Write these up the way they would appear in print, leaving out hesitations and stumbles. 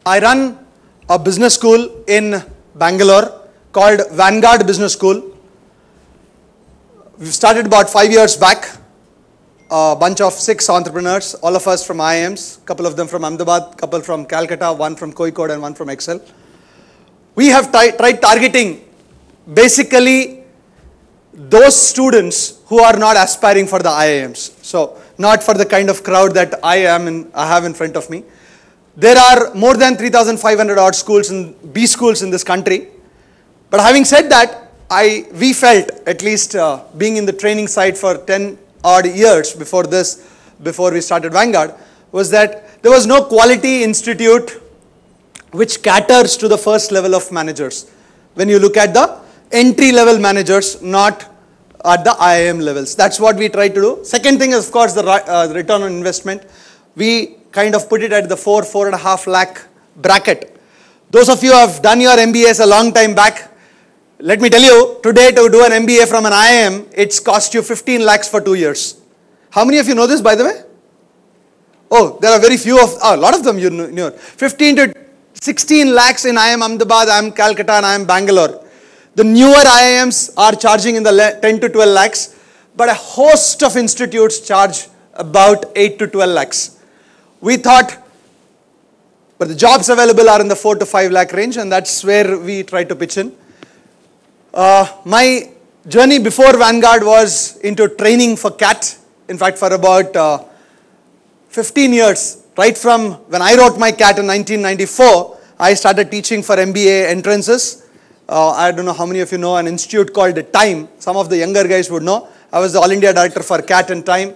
I run a business school in Bangalore called Vanguard Business School. We've started about 5 years back. A bunch of 6 entrepreneurs, all of us from IIMs, couple of them from Ahmedabad, couple from Calcutta, one from Kozhikode and one from Excel. We have tried targeting basically those students who are not aspiring for the IIMs. So not for the kind of crowd that I have in front of me. There are more than 3,500 odd schools in B schools in this country. But having said that, we felt, at least being in the training side for 10 odd years before we started Vanguard, was that there was no quality institute which caters to the first level of managers. When you look at the entry level managers, not at the IIM levels. That's what we try to do. Second thing is, of course, the return on investment. We kind of put it at the 4.5 lakh bracket. Those of you who have done your MBAs a long time back, let me tell you, today to do an MBA from an IIM, it's cost you 15 lakhs for 2 years. How many of you know this, by the way? Oh, there are very few a lot of them you know. 15 to 16 lakhs in IIM Ahmedabad, IIM Calcutta and IIM Bangalore. The newer IIMs are charging in the 10 to 12 lakhs, but a host of institutes charge about 8 to 12 lakhs. We thought, but the jobs available are in the 4 to 5 lakh range, and that's where we try to pitch in. My journey before Vanguard was into training for CAT. In fact, for about 15 years, right from when I wrote my CAT in 1994, I started teaching for MBA entrances. I don't know how many of you know an institute called TIME. Some of the younger guys would know. I was the All India Director for CAT and TIME,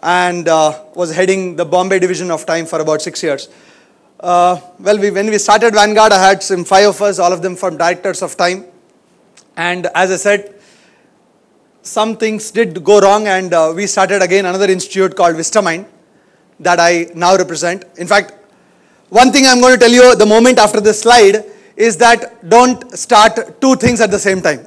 and was heading the Bombay division of TIME for about 6 years. When we started Vanguard, I had 5 of us, all of them from directors of TIME. And as I said, some things did go wrong, and we started again another institute called Vistamind that I now represent. In fact, one thing I'm going to tell you the moment after this slide is that don't start 2 things at the same time.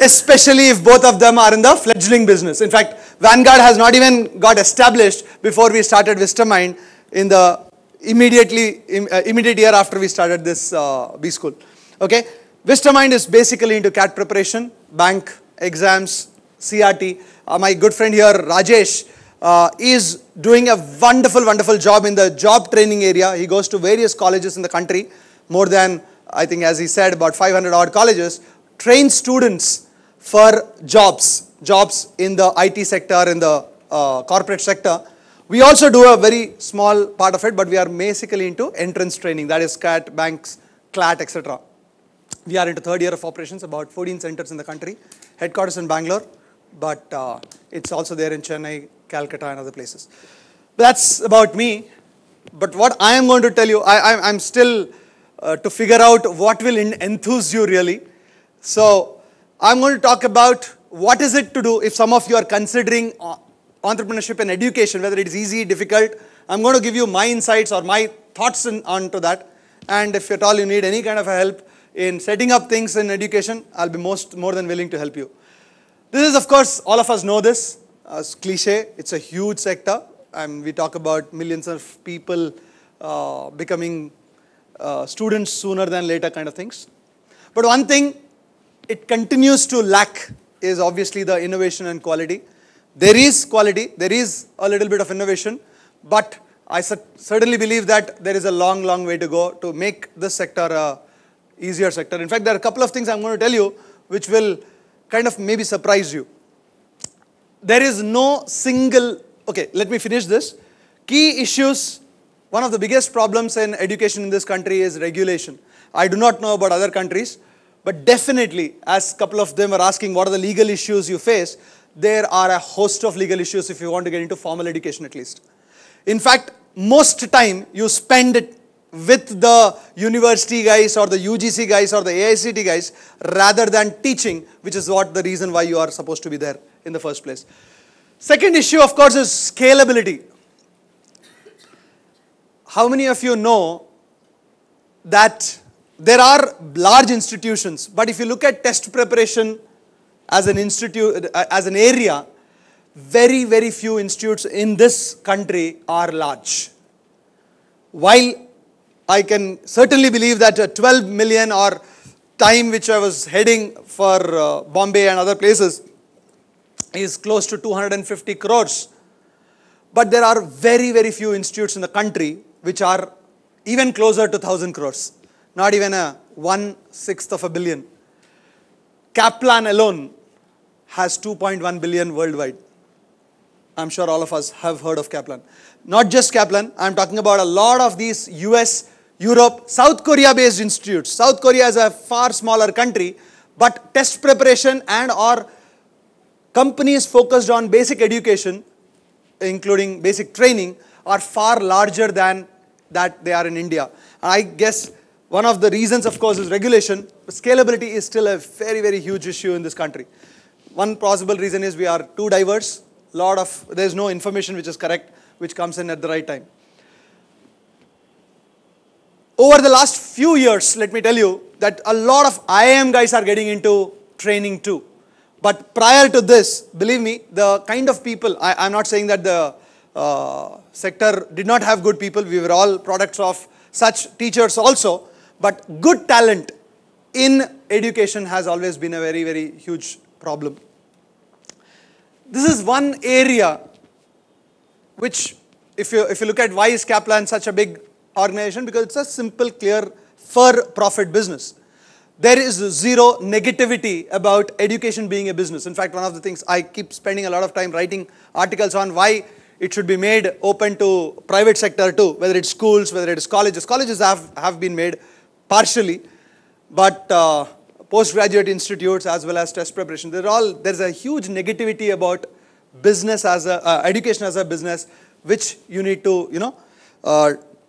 Especially if both of them are in the fledgling business. In fact, Vanguard has not even got established before we started Vistamind in the immediate year after we started this B school. Okay, Vistamind is basically into CAT preparation, bank exams, CRT. My good friend here, Rajesh, is doing a wonderful job in the job training area. He goes to various colleges in the country, more than, I think, as he said, about 500 odd colleges, train students for jobs in the IT sector, in the corporate sector. We also do a very small part of it, but we are basically into entrance training, that is CAT, banks, CLAT, etc. We are into 3rd year of operations, about 14 centers in the country, headquarters in Bangalore, but it's also there in Chennai, Calcutta and other places. That's about me. But what I am going to tell you, I'm still to figure out what will enthuse you really. So I'm going to talk about what is it to do if some of you are considering entrepreneurship and education, whether it is easy, difficult. I'm going to give you my insights or my thoughts onto that. And if at all you need any kind of help in setting up things in education, I'll be more than willing to help you. This is, of course, all of us know this. As cliche, it's a huge sector, and we talk about millions of people becoming students sooner than later kind of things. But one thing it continues to lack is obviously the innovation and quality. There is quality, there is a little bit of innovation, but I certainly believe that there is a long way to go to make this sector a easier sector. In fact, there are a couple of things I'm going to tell you which will kind of maybe surprise you. There is no single, okay, let me finish this. Key issues, one of the biggest problems in education in this country is regulation. I do not know about other countries, but definitely, as a couple of them are asking what are the legal issues you face, there are a host of legal issues if you want to get into formal education at least. In fact, most time you spend it with the university guys or the UGC guys or the AICT guys rather than teaching, which is what the reason why you are supposed to be there in the first place. Second issue, of course, is scalability. How many of you know that there are large institutions, but if you look at test preparation as an institute, as an area, very few institutes in this country are large. while I can certainly believe that 12 million or time which I was heading for Bombay and other places is close to 250 crores. But there are very, very few institutes in the country which are even closer to 1,000 crores. Not even a 1/6 of a billion. Kaplan alone has 2.1 billion worldwide. I'm sure all of us have heard of Kaplan. Not just Kaplan, I'm talking about a lot of these US, Europe, South Korea based institutes. South Korea is a far smaller country, but test preparation and or companies focused on basic education, including basic training, are far larger than that they are in India. I guess one of the reasons, of course, is regulation. Scalability is still a very, very huge issue in this country. One possible reason is we are too diverse. There's no information which is correct, which comes in at the right time. Over the last few years, let me tell you that a lot of IIM guys are getting into training too. But prior to this, believe me, the kind of people, I'm not saying that the sector did not have good people. We were all products of such teachers also. But good talent in education has always been a very, very huge problem. This is one area which, if you look at why is Kaplan such a big organization, because it's a simple, clear, for-profit business. There is zero negativity about education being a business. In fact, one of the things I keep spending a lot of time writing articles on why it should be made open to private sector too, whether it's schools, whether it's colleges. Colleges have been made partially, but postgraduate institutes as well as test preparation. There's a huge negativity about business as education as a business, which you need to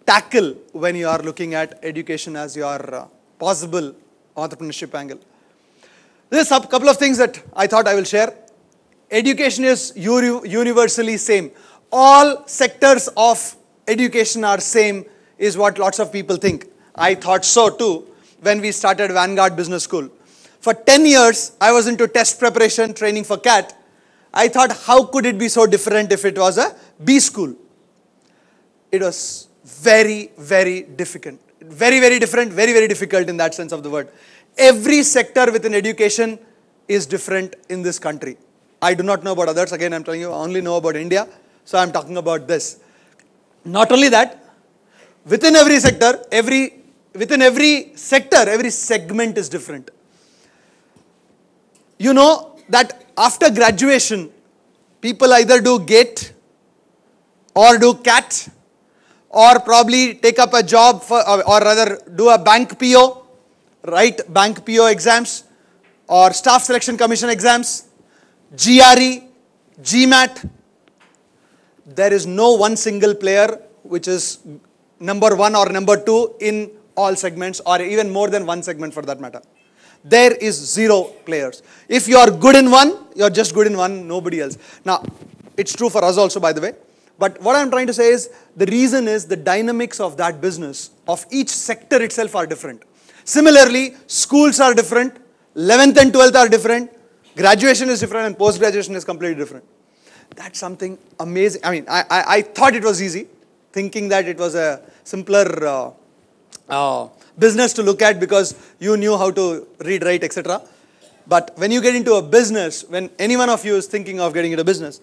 tackle when you are looking at education as your possible entrepreneurship angle. There's a couple of things that I thought I will share. Education is universally same. All sectors of education are same is what lots of people think. I thought so too when we started Vanguard Business School. For 10 years, I was into test preparation, training for CAT. I thought, how could it be so different if it was a B school? It was very, very difficult. Very, very different, very, very difficult in that sense of the word. Every sector within education is different in this country. I do not know about others. Again, I'm telling you, I only know about India. So I'm talking about this. Not only that, within every sector, every segment is different. You know that after graduation, people either do GATE or do CAT or probably take up a job or rather do a bank PO, write bank PO exams or staff selection commission exams, GRE, GMAT. There is no one single player which is number one or number two in all segments or even more than one segment for that matter. There is zero players. If you are good in one, you are just good in one, nobody else. Now, it's true for us also, by the way. But what I'm trying to say is, the reason is the dynamics of that business, of each sector itself are different. Similarly, schools are different, 11th and 12th are different, graduation is different and post-graduation is completely different. That's something amazing. I mean, I thought it was easy, thinking that it was a simpler business to look at because you knew how to read, write, etc. But when you get into a business, when any one of you is thinking of getting into business,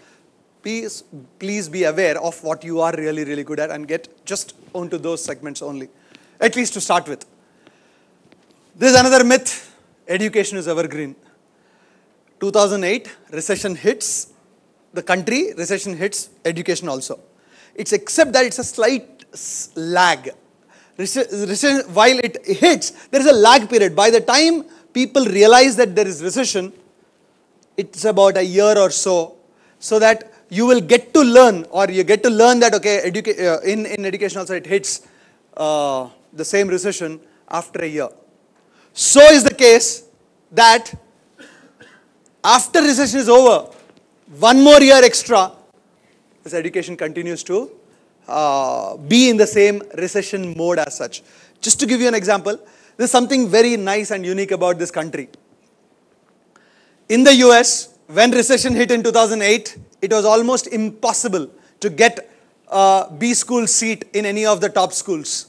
please be aware of what you are really, really good at and get just onto those segments only, at least to start with. There's another myth, education is evergreen. 2008, recession hits the country, recession hits education also. It's except that it's a slight lag. Recession, while it hits, there is a lag period. By the time people realize that there is recession, it's about a year or so that you will get to learn, or you get to learn that, okay, in education also it hits the same recession after a year. So is the case that after recession is over, one more year extra, this education continues to be in the same recession mode as such. Just to give you an example, there's something very nice and unique about this country. In the US, when recession hit in 2008, it was almost impossible to get a B school seat in any of the top schools.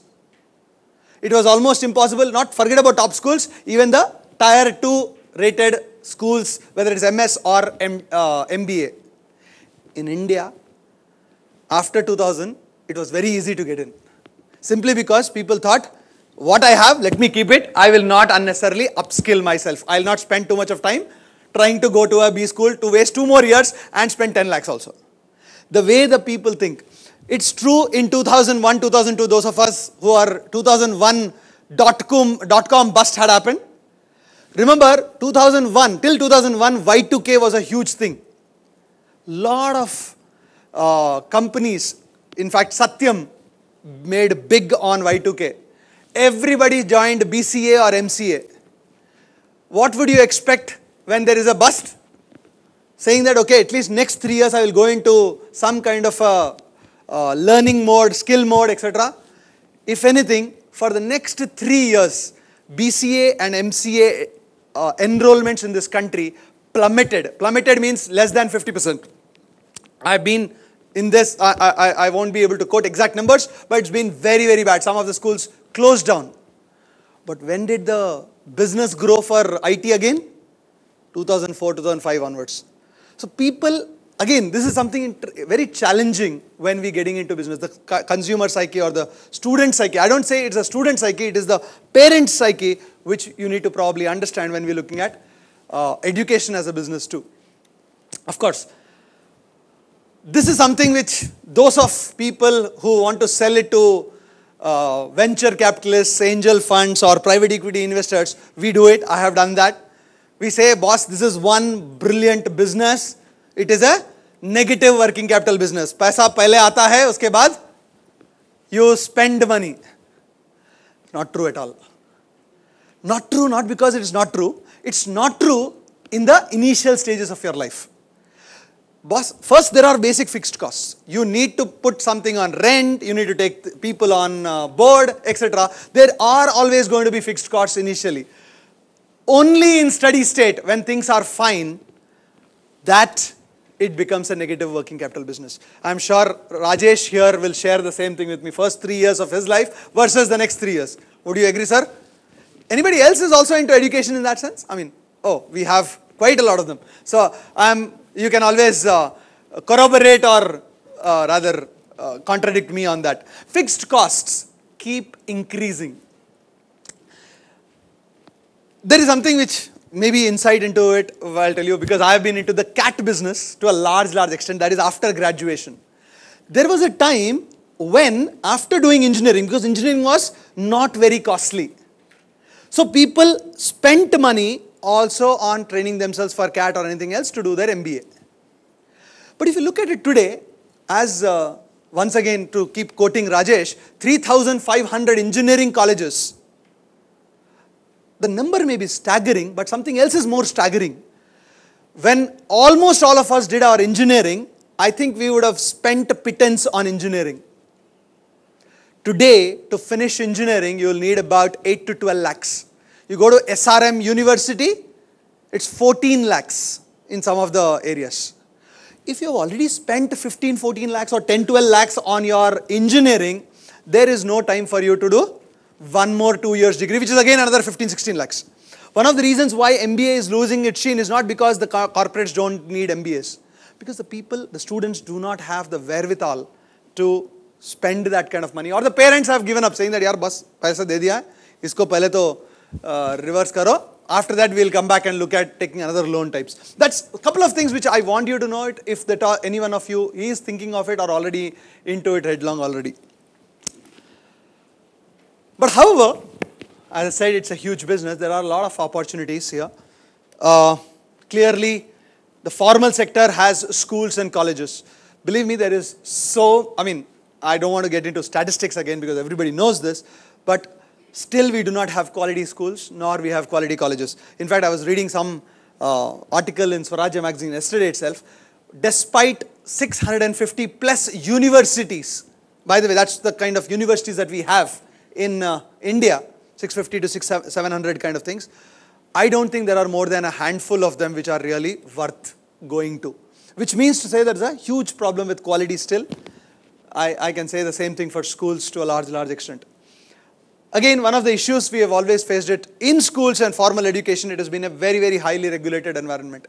It was almost impossible, not forget about top schools, even the tier 2 rated schools, whether it's MS or MBA. In India, after 2000, it was very easy to get in. Simply because people thought, what I have, let me keep it. I will not unnecessarily upskill myself. I will not spend too much of time trying to go to a B school to waste 2 more years and spend 10 lakhs also. The way the people think. It's true in 2001, 2002, those of us who are 2001 dot-com bust had happened. Remember, 2001, till 2001, Y2K was a huge thing. Lot of companies, in fact, Satyam made big on Y2K. Everybody joined BCA or MCA. What would you expect when there is a bust? Saying that, okay, at least next 3 years I will go into some kind of a learning mode, skill mode, etc. If anything, for the next 3 years, BCA and MCA enrollments in this country plummeted. Plummeted means less than 50%. I've been in this, I won't be able to quote exact numbers, but it's been very, very bad. Some of the schools closed down. But when did the business grow for IT again? 2004, 2005 onwards. So people, again, this is something very challenging when we're getting into business. The consumer psyche or the student psyche. I don't say it's a student psyche, it is the parent psyche, which you need to probably understand when we're looking at education as a business too. Of course, this is something which those of people who want to sell it to venture capitalists, angel funds or private equity investors, we do it. I have done that. We say, boss, this is one brilliant business. It is a negative working capital business. पैसा पहले आता है, उसके बाद you spend money. Not true at all. Not true, not because it is not true. It's not true in the initial stages of your life. Boss, first there are basic fixed costs. You need to put something on rent, you need to take people on board, etc. There are always going to be fixed costs initially. Only in steady state, when things are fine, that it becomes a negative working capital business. I'm sure Rajesh here will share the same thing with me. First 3 years of his life versus the next 3 years. Would you agree, sir? Anybody else is also into education in that sense? I mean, oh, we have quite a lot of them. So you can always corroborate or rather contradict me on that. Fixed costs keep increasing. There is something which maybe insight into it, I'll tell you, because I have been into the cat business to a large extent, that is after graduation. There was a time when, after doing engineering, because engineering was not very costly, so people spent money also on training themselves for CAT or anything else to do their MBA. But if you look at it today, as once again to keep quoting Rajesh, 3,500 engineering colleges. The number may be staggering, but something else is more staggering. When almost all of us did our engineering, I think we would have spent a pittance on engineering. Today, to finish engineering, you will need about 8 to 12 lakhs. You go to SRM University, it's 14 lakhs in some of the areas. If you have already spent 15, 14 lakhs or 10, 12 lakhs on your engineering, there is no time for you to do one more 2 years degree, which is again another 15, 16 lakhs. One of the reasons why MBA is losing its sheen is not because the corporates don't need MBAs. Because the students do not have the wherewithal to spend that kind of money. Or the parents have given up saying that, yaar, bas, paisa de diya hai, isko pehle to reverse karo. After that, we'll come back and look at taking another loan types. That's a couple of things which I want you to know it if any one of you is thinking of it or already into it headlong already. But however, as I said, it's a huge business. There are a lot of opportunities here. Clearly, the formal sector has schools and colleges. Believe me, there is I don't want to get into statistics again because everybody knows this, but still we do not have quality schools, nor we have quality colleges. In fact, I was reading some article in Swarajya magazine yesterday itself. Despite 650 plus universities, by the way, that's the kind of universities that we have in India, 650 to 700 kind of things. I don't think there are more than a handful of them which are really worth going to. Which means to say there is a huge problem with quality still. I can say the same thing for schools to a large extent. Again, one of the issues we have always faced it in schools and formal education, it has been a very highly regulated environment.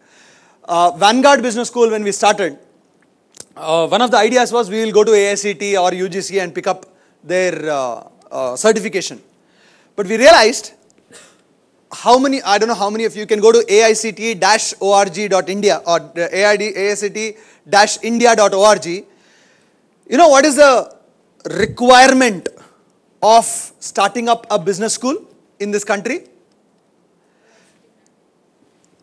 Vanguard Business School, when we started, one of the ideas was we will go to AICT or UGC and pick up their certification. But we realized I don't know how many of you can go to aict-org.india or aict-india.org. You know what is the requirement of starting up a business school in this country?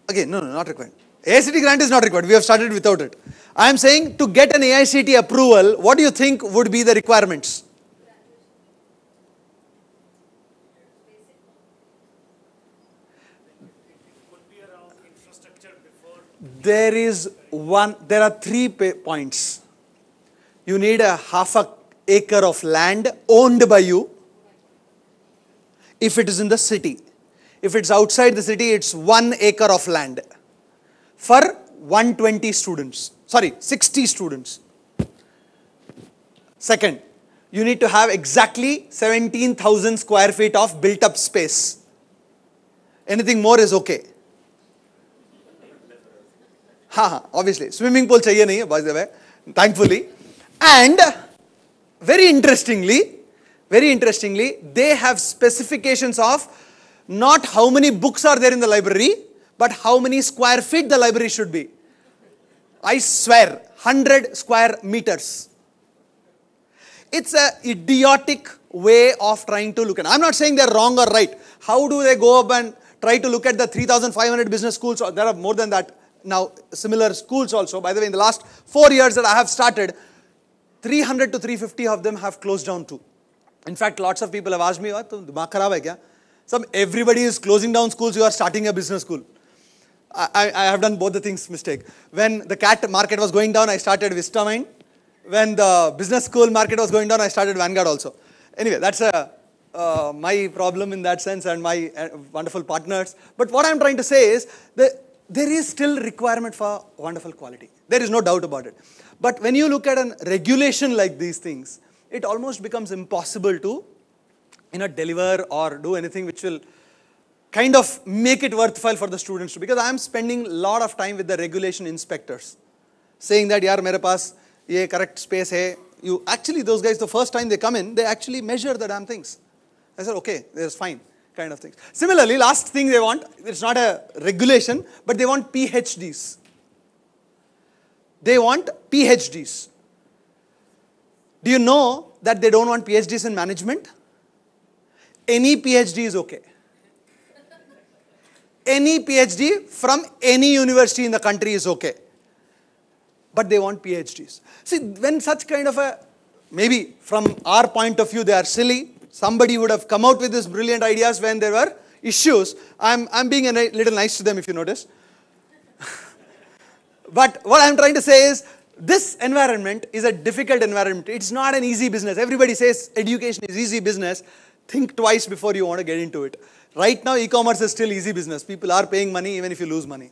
Again, no, not required. AICT grant is not required. We have started without it. I am saying to get an AICT approval, what do you think would be the requirements? There are 3 points. You need a half an acre of land owned by you if it is in the city. If it's outside the city, it's 1 acre of land for 120 students. Sorry, 60 students. Second, you need to have exactly 17,000 square feet of built up space. Anything more is okay. Obviously, swimming pool chahiye nahi hai, by the way, thankfully. And very interestingly, they have specifications of not how many books are there in the library, but how many square feet the library should be. I swear, 100 square meters. It's an idiotic way of trying to look at it. I'm not saying they're wrong or right. How do they go up and try to look at the 3,500 business schools? There are more than that now, similar schools also. By the way, in the last 4 years that I have started, 300 to 350 of them have closed down too. In fact, lots of people have asked me, "Dimag kharab hai kya?" Everybody is closing down schools, you are starting a business school. I have done both the things mistake. When the cat market was going down, I started Vistamind. When the business school market was going down, I started Vanguard also. Anyway, that's my problem in that sense and my wonderful partners. But what I'm trying to say is that there is still requirement for wonderful quality. There is no doubt about it. But when you look at a regulation like these things, it almost becomes impossible to deliver or do anything which will kind of make it worthwhile for the students. Because I am spending a lot of time with the regulation inspectors, saying that, yaar, mere paas ye correct space hai. Actually, those guys, the first time they come in, they actually measure the damn things. I said, okay, that's fine, kind of things. Similarly, last thing they want, it's not a regulation, but they want PhDs. They want PhDs. Do you know that they don't want PhDs in management? Any PhD is okay. Any PhD from any university in the country is okay. But they want PhDs. See, when such kind of maybe from our point of view, they are silly. Somebody would have come out with these brilliant ideas when there were issues. I'm being a little nice to them, if you notice. But what I'm trying to say is, this environment is a difficult environment. It's not an easy business. Everybody says education is easy business. Think twice before you want to get into it. Right now, e-commerce is still easy business. People are paying money even if you lose money.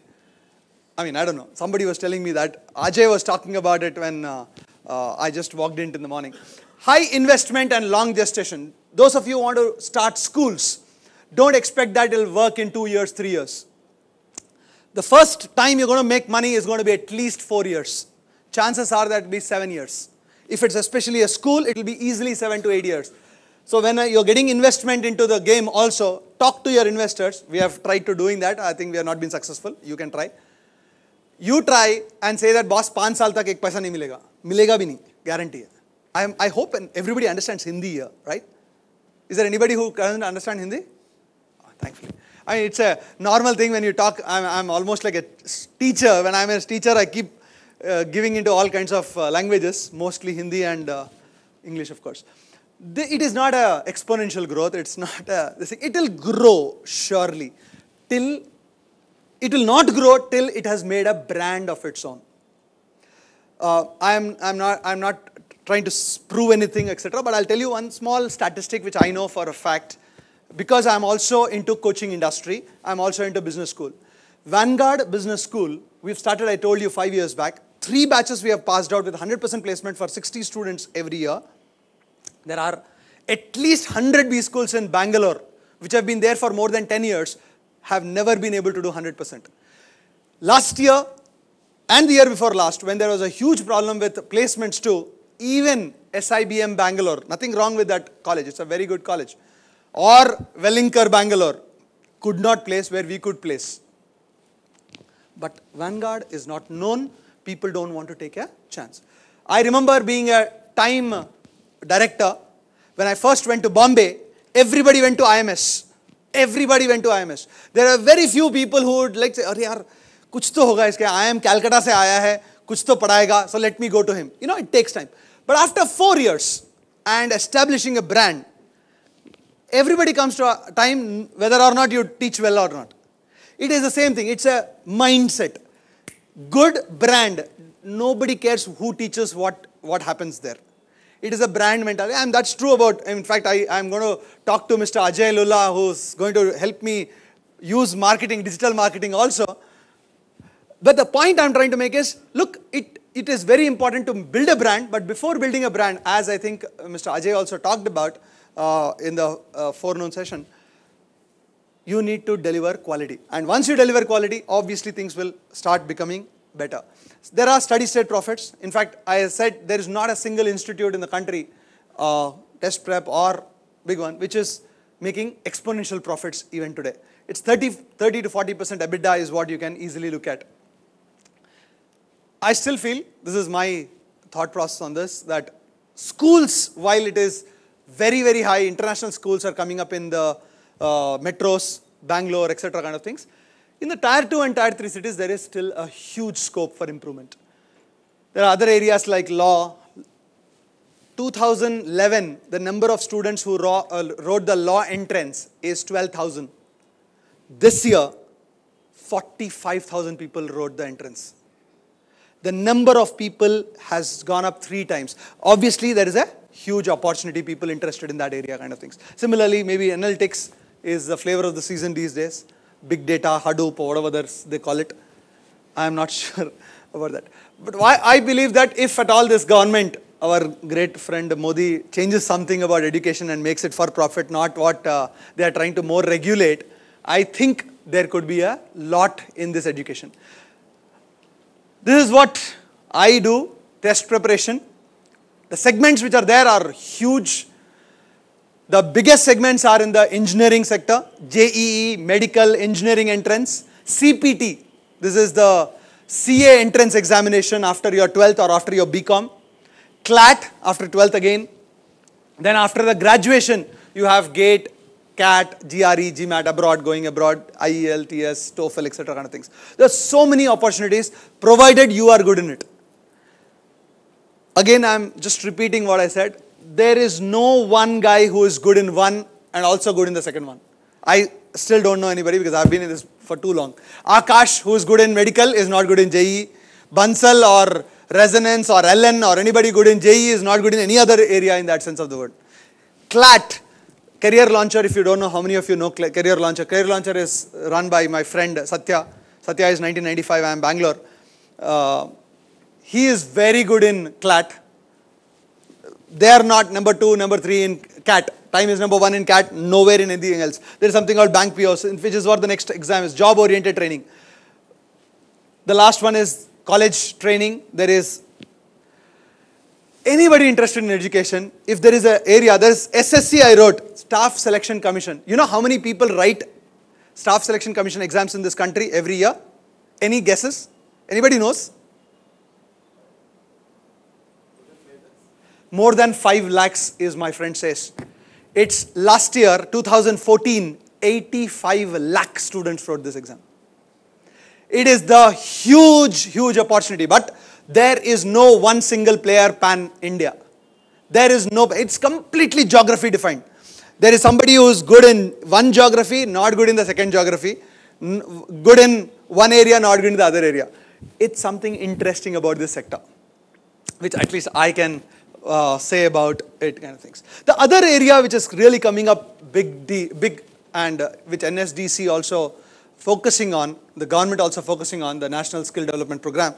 I mean, I don't know. Somebody was telling me that. Ajay was talking about it when I just walked in the morning. High investment and long gestation. Those of you who want to start schools, don't expect that it will work in 2 years, 3 years. The first time you're going to make money is going to be at least 4 years. Chances are that it will be 7 years. If it's especially a school, it will be easily 7 to 8 years. So when you're getting investment into the game also, talk to your investors. We have tried to doing that. I think we have not been successful. You can try. You try and say that, boss, 5 saal tak ek paisa nahi milega. Milega bhi nahi. Guarantee. I hope and everybody understands Hindi here, right? Is there anybody who doesn't understand Hindi? Oh, thankfully. I mean, it's a normal thing when you talk. I'm almost like a teacher. When I'm a teacher, I keep giving into all kinds of languages, mostly Hindi and English, of course. It is not a exponential growth. It's not this thing. It will grow surely. It will not grow till it has made a brand of its own. I'm not trying to prove anything, etc. But I'll tell you one small statistic which I know for a fact. Because I'm also into coaching industry, I'm also into business school. Vanguard Business School, we've started, I told you, 5 years back. 3 batches we have passed out with 100% placement for 60 students every year. There are at least 100 B schools in Bangalore, which have been there for more than 10 years, have never been able to do 100%. Last year and the year before last, when there was a huge problem with placements too, even SIBM Bangalore, nothing wrong with that college, it's a very good college, or Wellinkar Bangalore, could not place where we could place. But Vanguard is not known, people don't want to take a chance. I remember being a time director, when I first went to Bombay, everybody went to IMS. Everybody went to IMS. There are very few people who would like say, "Arey yaar, kuch to hoga iske. I am Calcutta se aaya hai, kuch to padayega, so let me go to him." You know, it takes time. But after 4 years and establishing a brand, everybody comes to a time whether or not you teach well or not. It is the same thing. It's a mindset. Good brand. Nobody cares who teaches what happens there. It is a brand mentality, and that's true about, in fact, I'm going to talk to Mr. Ajay Lulla, who's going to help me use marketing, digital marketing also. But the point I'm trying to make is, look, it is very important to build a brand, but before building a brand, as I think Mr. Ajay also talked about in the forenoon session, you need to deliver quality. And once you deliver quality, obviously things will start becoming better. There are steady state profits. In fact, I said there is not a single institute in the country, test prep or big one, which is making exponential profits even today. It's 30 to 40% EBITDA is what you can easily look at. I still feel, this is my thought process on this, that schools, while it is very, very high, international schools are coming up in the metros, Bangalore, etc. kind of things. In the Tier 2 and Tier 3 cities, there is still a huge scope for improvement. There are other areas like law. 2011, the number of students who wrote the law entrance is 12,000. This year, 45,000 people wrote the entrance. The number of people has gone up 3 times. Obviously, there is a huge opportunity, people interested in that area kind of things. Similarly, maybe analytics is the flavor of the season these days. Big data, Hadoop, or whatever others they call it. I am not sure about that. But why I believe that if at all this government, our great friend Modi, changes something about education and makes it for profit, not what they are trying to more regulate, I think there could be a lot in this education. This is what I do, test preparation. The segments which are there are huge. The biggest segments are in the engineering sector, JEE, medical, engineering entrance, CPT. This is the CA entrance examination after your 12th or after your BCom. CLAT after 12th again. Then after the graduation, you have GATE, CAT, GRE, GMAT, abroad, going abroad, IELTS, TOEFL, etc. kind of things. There are so many opportunities provided you are good in it. Again, I'm just repeating what I said. There is no one guy who is good in one and also good in the second one. I still don't know anybody because I've been in this for too long. Akash, who is good in medical, is not good in JEE. Bansal or Resonance or LN or anybody good in JEE is not good in any other area in that sense of the word. CLAT, Career Launcher, if you don't know, how many of you know Career Launcher? Career Launcher is run by my friend Satya. Satya is 1995, I am Bangalore. He is very good in CLAT. They are not number 2, number 3 in CAT. Time is number 1 in CAT, nowhere in anything else. There is something called Bank POs, which is what the next exam is, job-oriented training. The last one is college training. There is anybody interested in education, if there is an area, there is SSC I wrote, Staff Selection Commission. You know how many people write Staff Selection Commission exams in this country every year? Any guesses? Anybody knows? More than 5 lakhs is my friend says. It's last year, 2014, 85 lakh students wrote this exam. It is the huge opportunity, but there is no one single player pan-India. There is no, it's completely geography defined. There is somebody who is good in one geography, not good in the second geography, good in one area, not good in the other area. It's something interesting about this sector, which at least I can say about it kind of things. The other area which is really coming up big and which NSDC also focusing on, the government also focusing on, the National Skill Development Program,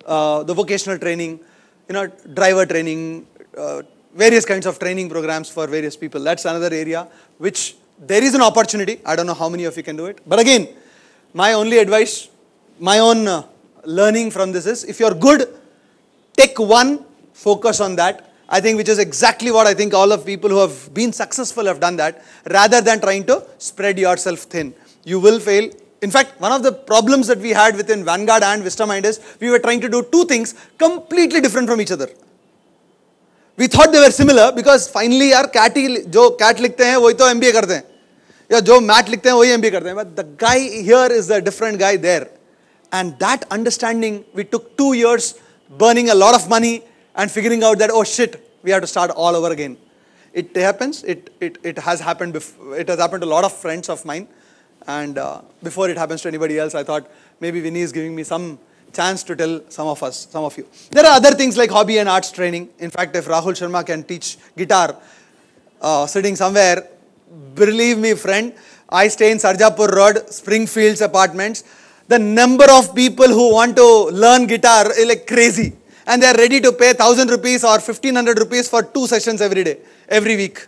the vocational training, driver training, various kinds of training programs for various people. That's another area which there is an opportunity. I don't know how many of you can do it. But again, my only advice, my own learning from this is, if you're good, take one, focus on that. I think which is exactly what I think all of people who have been successful have done that, rather than trying to spread yourself thin. You will fail. In fact, one of the problems that we had within Vanguard and Vistamind is we were trying to do two things completely different from each other. We thought they were similar because finally यार जो cat लिखते हैं वही तो MBA करते हैं, या जो mat लिखते हैं वही MBA करते हैं. But the guy here is a different guy there, and that understanding, we took 2 years burning a lot of money and figuring out that, oh shit, we have to start all over again. It happens. It has happened before. It has happened to a lot of friends of mine, and before it happens to anybody else, I thought maybe Vinny is giving me some chance to tell some of you. There are other things like hobby and arts training. In fact, if Rahul Sharma can teach guitar sitting somewhere, believe me friend, I stay in Sarjapur Road, Springfield's apartments. The number of people who want to learn guitar is like crazy. And they are ready to pay 1,000 rupees or 1,500 rupees for 2 sessions every day, every week.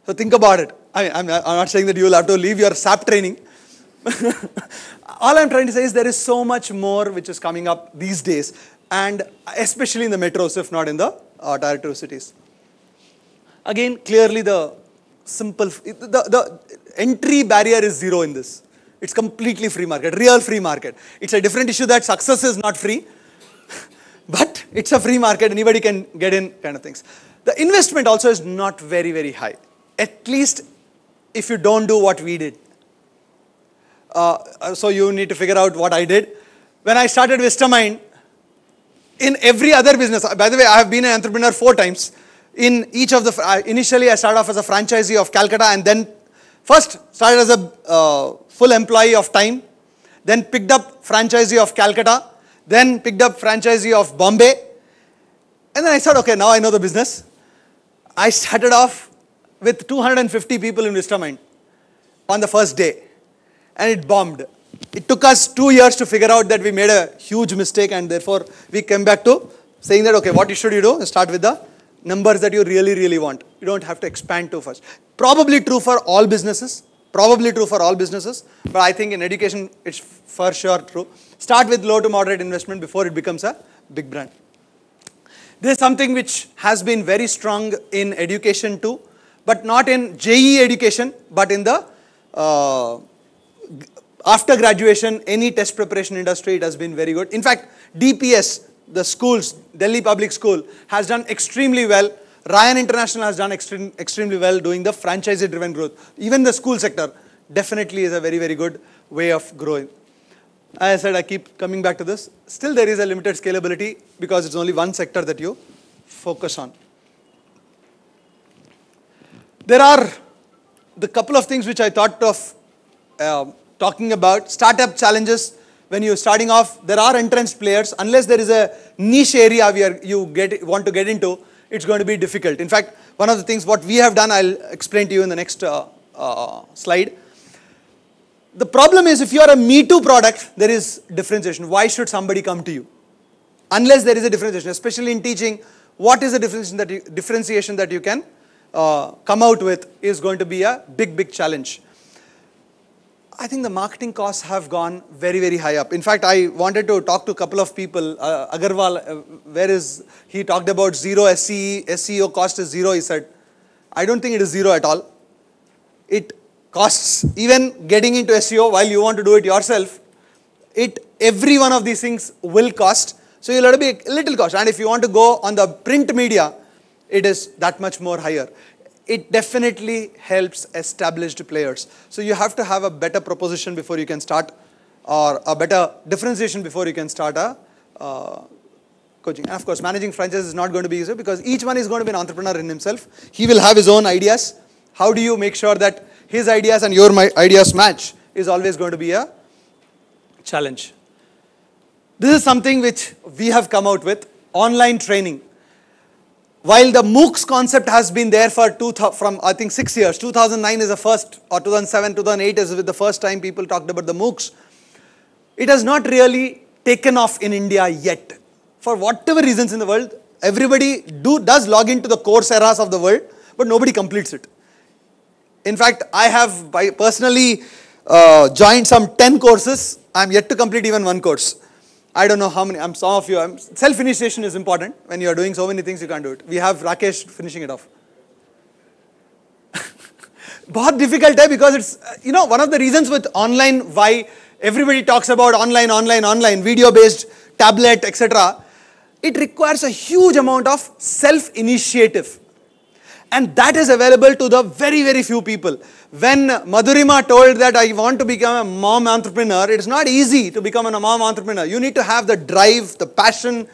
So think about it. I'm not saying that you will have to leave your SAP training. All I'm trying to say is there is so much more which is coming up these days, and especially in the metros, if not in the tier 2 cities. Again, clearly the entry barrier is zero in this. It's completely free market, real free market. It's a different issue that success is not free, but it's a free market, anybody can get in kind of things. The investment also is not very, very high, at least if you don't do what we did. So you need to figure out what I did. When I started Vistamind, in every other business, by the way, I have been an entrepreneur 4 times. In each of the, initially I started off as a franchisee of Calcutta, and then first started as a full employee of Time, then picked up franchisee of Calcutta, then picked up franchisee of Bombay, and then I said, okay, now I know the business. I started off with 250 people in Vistamind on the first day, and it bombed. It took us 2 years to figure out that we made a huge mistake, and therefore we came back to saying that, okay, what should you do? Start with the numbers that you really, really want. You don't have to expand too fast. Probably true for all businesses. But I think in education, it's for sure true. Start with low to moderate investment before it becomes a big brand. This is something which has been very strong in education too, but not in JEE education, but in the after graduation, any test preparation industry, it has been very good. In fact, DPS, the schools, Delhi Public School, has done extremely well. Ryan International has done extremely well doing the franchisee-driven growth. Even the school sector definitely is a very, very good way of growing. As I said, I keep coming back to this. Still, there is a limited scalability because it's only one sector that you focus on. There are the couple of things which I thought of talking about. Startup challenges. When you're starting off, there are entrenched players. Unless there is a niche area where you want to get into, it's going to be difficult. In fact, one of the things what we have done, I'll explain to you in the next slide. The problem is if you are a Me Too product, there is differentiation. Why should somebody come to you? Unless there is a differentiation, especially in teaching, what is the differentiation that you can come out with is going to be a big, big challenge. I think the marketing costs have gone very, very high up. In fact, I wanted to talk to a couple of people. Agarwal, he talked about zero SEO cost is zero, he said. I don't think it is zero at all. It costs, even getting into SEO while you want to do it yourself, every one of these things will cost. So you'll have to be a little cost. And if you want to go on the print media, it is that much more higher. It definitely helps established players. So you have to have a better proposition before you can start, or a better differentiation before you can start a coaching. And of course, managing franchise is not going to be easy because each one is going to be an entrepreneur in himself. He will have his own ideas. How do you make sure that his ideas and your ideas match is always going to be a challenge. This is something which we have come out with, online training. While the MOOCs concept has been there from I think 6 years, 2009 is the first, or 2007, 2008 is the first time people talked about the MOOCs. It has not really taken off in India yet. For whatever reasons in the world, everybody does log into the Coursera's of the world, but nobody completes it. In fact, I have personally joined some 10 courses. I'm yet to complete even one course. I don't know how many. Some of you. Self-initiation is important. When you are doing so many things, you can't do it. We have Rakesh finishing it off. बहुत difficult है because it's, one of the reasons with online why everybody talks about online, video-based, tablet, etc. It requires a huge amount of self-initiative. And that is available to the very, very few people. When Madhurima told that I want to become a mom entrepreneur, it's not easy to become a mom entrepreneur. You need to have the drive, the passion,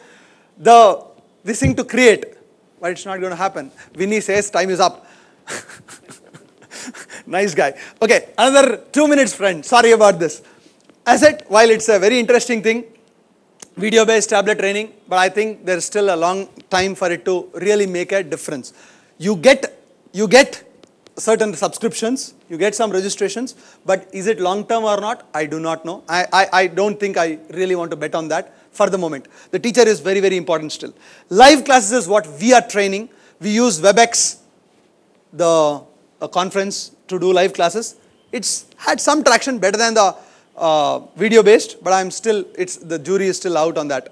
this thing to create. But it's not going to happen. Vinny says time is up. Nice guy. Okay, another 2 minutes, friend. Sorry about this. As I said, while it's a very interesting thing, video-based tablet training, but I think there's still a long time for it to really make a difference. You get certain subscriptions, you get some registrations, but is it long-term or not? I do not know. I don't think I really want to bet on that for the moment. The teacher is very, very important still. Live classes is what we are training. We use WebEx, a conference, to do live classes. It's had some traction, better than the video-based, but the jury is still out on that.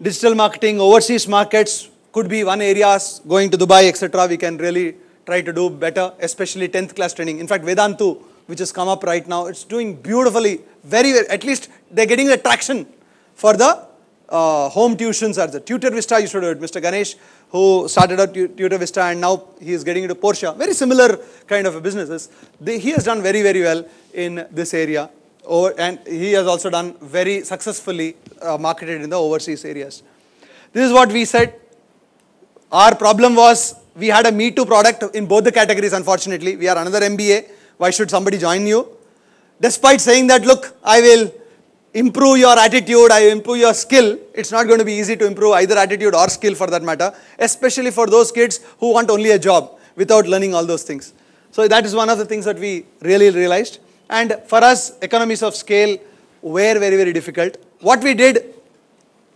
Digital marketing, overseas markets, could be one areas, going to Dubai, etc. We can really try to do better, especially 10th class training. In fact, Vedantu, which has come up right now, it's doing beautifully, very, at least they're getting the traction for the home tuitions. The Tutor Vista used to do it. Mr. Ganesh, who started out Tutor Vista and now he is getting into Porsche. Very similar kind of businesses. He has done very, very well in this area. And he has also done very successfully marketed in the overseas areas. This is what we said. Our problem was we had a Me Too product in both the categories, unfortunately. We are another MBA. Why should somebody join you? Despite saying that, look, I will improve your attitude, I will improve your skill. It's not going to be easy to improve either attitude or skill for that matter, especially for those kids who want only a job without learning all those things. So that is one of the things that we really realized. And for us, economies of scale were very, very difficult. What we did,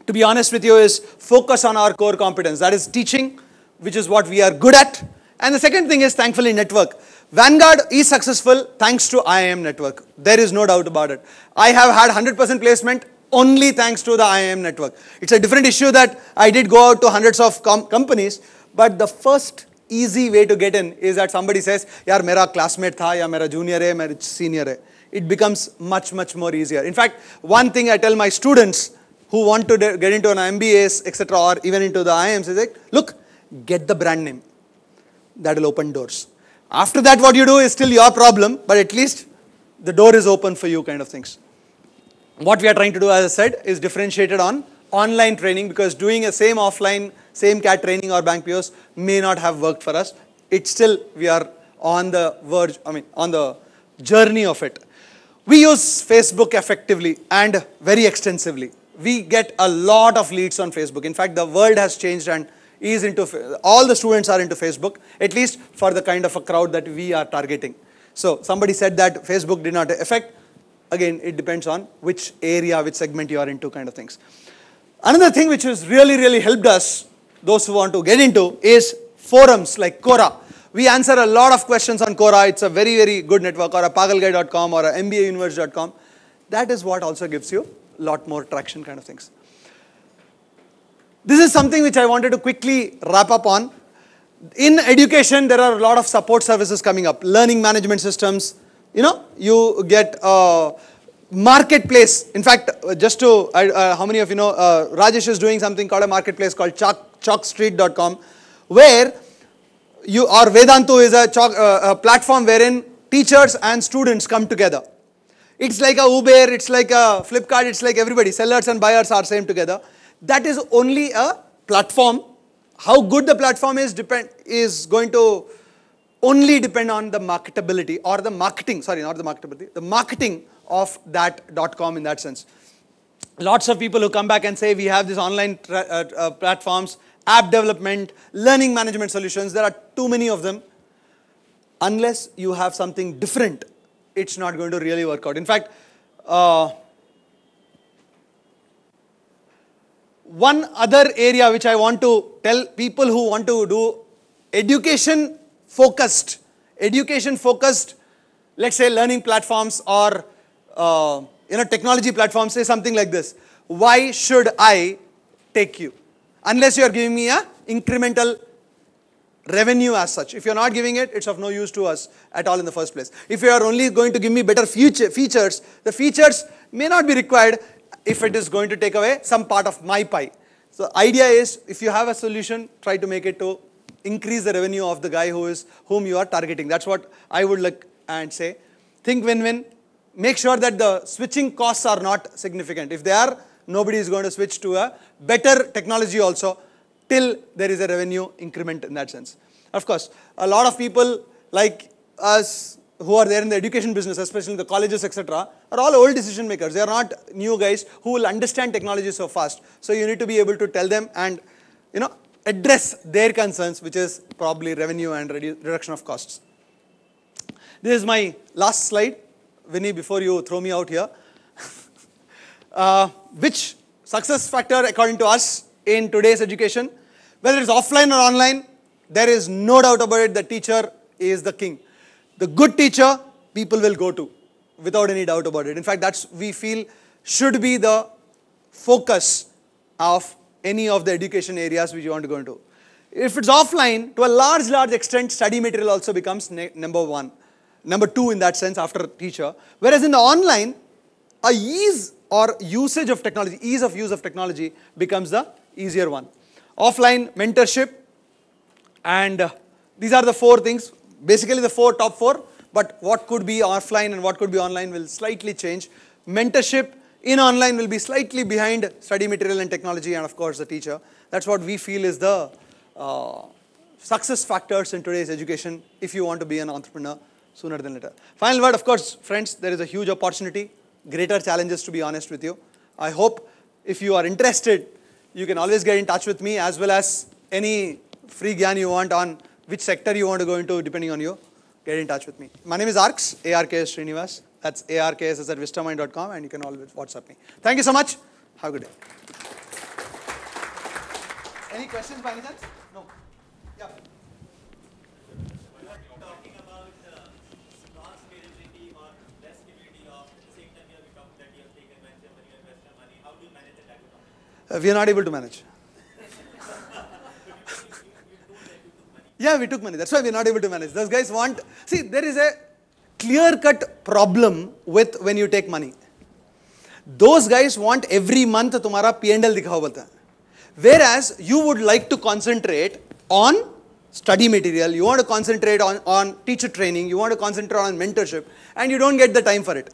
to be honest with you, is focus on our core competence. That is teaching, which is what we are good at. And the second thing is, thankfully, network. Vanguard is successful thanks to IIMnetWORK. There is no doubt about it. I have had 100% placement only thanks to the IIMnetWORK. It's a different issue that I did go out to hundreds of companies, but the first easy way to get in is that somebody says, yaar, mera classmate tha, ya mera junior hai, mera senior hai. It becomes much, much more easier. In fact, one thing I tell my students who want to get into an MBAs, etc., or even into the IIMs is like, look, get the brand name. That will open doors. After that, what you do is still your problem, but at least the door is open for you, kind of things. What we are trying to do, as I said, is differentiated on online training, because doing a same offline, same CAT training or bank POs may not have worked for us. It's still, we are on the verge, on the journey of it. We use Facebook effectively and very extensively. We get a lot of leads on Facebook. In fact, the world has changed and all the students are into Facebook, at least for the kind of a crowd that we are targeting. So somebody said that Facebook did not affect. Again, it depends on which area, which segment you are into, kind of things. Another thing which has really helped us, those who want to get into, is forums like Quora. We answer a lot of questions on Quora. It's a very good network, or a pagalguy.com or a mbauniverse.com. That is what also gives you a lot more traction, kind of things. This is something which I wanted to quickly wrap up on. In education, there are a lot of support services coming up. Learning management systems, you get marketplace. In fact, just to, how many of you know, Rajesh is doing something called a marketplace called chalkstreet.com, where or Vedantu is a platform wherein teachers and students come together. It's like a Uber, it's like a Flipkart, it's like everybody. Sellers and buyers are same together. That is only a platform. How good the platform is going to only depend on the marketability or the marketing, sorry, not the marketability, the marketing of that .com in that sense. Lots of people who come back and say we have these online platforms, app development, learning management solutions, there are too many of them. Unless you have something different, it's not going to really work out. In fact, One other area which I want to tell people who want to do education focused, let's say learning platforms or technology platforms, say something like this: why should I take you? Unless you are giving me a incremental revenue as such. If you are not giving it, it's of no use to us at all in the first place. If you are only going to give me better features, the features may not be required if it is going to take away some part of my pie. So the idea is, if you have a solution, try to make it to increase the revenue of the guy whom you are targeting. That's what I would like and say. Think win-win. Make sure that the switching costs are not significant. If they are, nobody is going to switch to a better technology also till there is a revenue increment in that sense. Of course, a lot of people like us who are there in the education business, especially in the colleges, etc., are all old decision makers. They are not new guys who will understand technology so fast. So you need to be able to tell them and address their concerns, which is probably revenue and reduction of costs. This is my last slide, Vinny, before you throw me out here. Which success factor, according to us, in today's education, whether it's offline or online, there is no doubt about it, the teacher is the king. The good teacher, people will go to, without any doubt about it. In fact, that's, we feel, should be the focus of any of the education areas which you want to go into. If it's offline, to a large extent, study material also becomes number two in that sense after teacher. Whereas in the online, ease of use of technology becomes the easier one. Offline, mentorship, and these are the four things, basically the top four, but what could be offline and what could be online will slightly change. Mentorship in online will be slightly behind study material and technology, and of course the teacher. That's what we feel is the success factors in today's education if you want to be an entrepreneur sooner than later. Final word, of course, friends, there is a huge opportunity, greater challenges, to be honest with you. I hope if you are interested, you can always get in touch with me, as well as any free gyan you want on which sector you want to go into, depending on you. Get in touch with me. My name is ARKS, ARKS Srinivas. That's ARKS at Vistamind.com, and you can always WhatsApp me. Thank you so much. Have a good day. Any questions by any chance? No. Yeah. Talking about strong scalability or less scalability of the same time you have talked that you have taken venture money or investor money. How do you manage the tax? We are not able to manage. Yeah, we took money. That's why we are not able to manage. Those guys want... See, there is a clear-cut problem with when you take money. Those guys want every month तुम्हारा P&L दिखाओ बोलता है. Whereas you would like to concentrate on study material, you want to concentrate on teacher training, you want to concentrate on mentorship, and you don't get the time for it.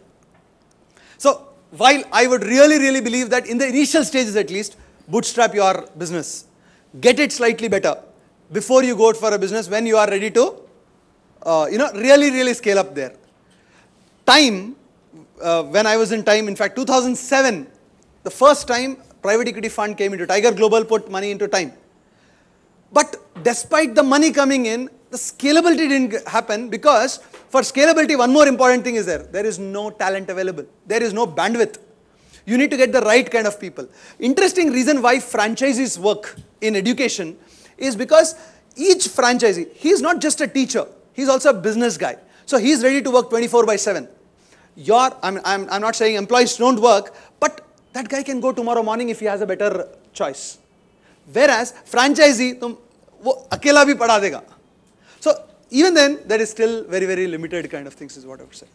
So, while I would really believe that in the initial stages at least, bootstrap your business. Get it slightly better before you go for a business when you are ready to really scale up there. Time, when I was in time, in fact 2007, the first time private equity fund came into, Tiger Global put money into time. But despite the money coming in, the scalability didn't happen, because for scalability, one more important thing is there is no talent available. There is no bandwidth. You need to get the right kind of people. Interesting reason why franchisees work in education is because each franchisee, he is not just a teacher, he is also a business guy. So he is ready to work 24/7. I'm not saying employees don't work, but that guy can go tomorrow morning if he has a better choice. Whereas franchisee, wo akela bhi padha dega. So even then, there is still very limited kind of things is what I would say.